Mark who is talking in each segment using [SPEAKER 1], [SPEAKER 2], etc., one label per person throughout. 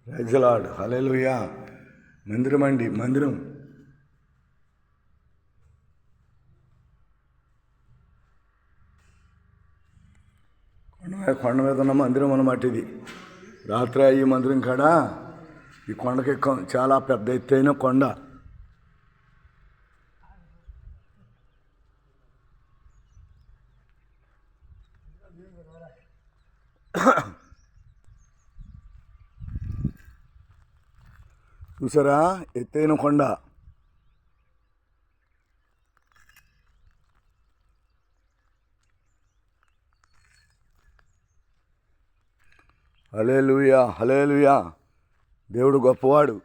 [SPEAKER 1] Praise the lord. హల్లెలూయా. మందిరం అండి, మందిరం. కొండ మీద ఉన్న మందిరం అన్నమాట ఇది. రాత్రి ఈ మందిరం కాడ ఈ కొండకి చాలా పెద్ద ఎత్తైన కొండ. చూసారా, ఎత్తైన కొండ. హల్లెలూయా, హల్లెలూయా. దేవుడు గొప్పవాడు.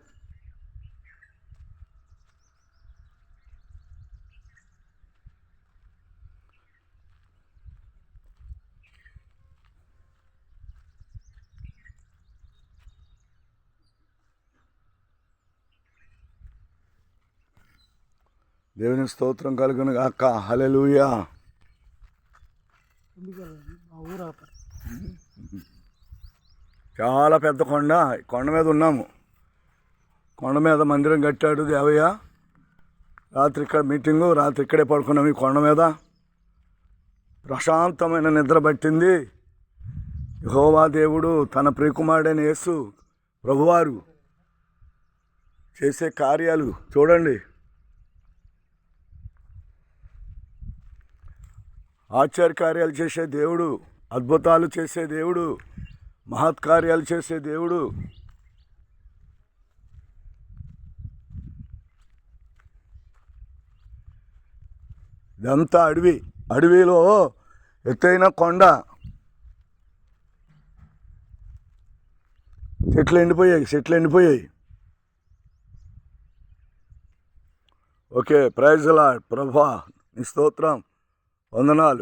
[SPEAKER 1] దేవుని స్తోత్రం కలుగును గాక. హల్లెలూయా. చాలా పెద్ద కొండ. కొండ మీద ఉన్నాము. కొండ మీద మందిరం కట్టాడు దేవయ్య. రాత్రి ఇక్కడ మీటింగు, రాత్రి ఇక్కడే పడుకున్నాము. ఈ కొండ మీద ప్రశాంతమైన నిద్ర పట్టింది. యెహోవా దేవుడు తన ప్రియకుమారుడైన యేసు ప్రభువారు చేసే కార్యాలు చూడండి. ఆశ్చర్యకార్యాలు చేసే దేవుడు, అద్భుతాలు చేసే దేవుడు, మహత్కార్యాలు చేసే దేవుడు. ఇదంతా అడవి. అడవిలో ఎత్తైన కొండ. చెట్లు ఎండిపోయాయి. Okay, praise the lord. ప్రభువా నీ స్తోత్రం, వందనాలు.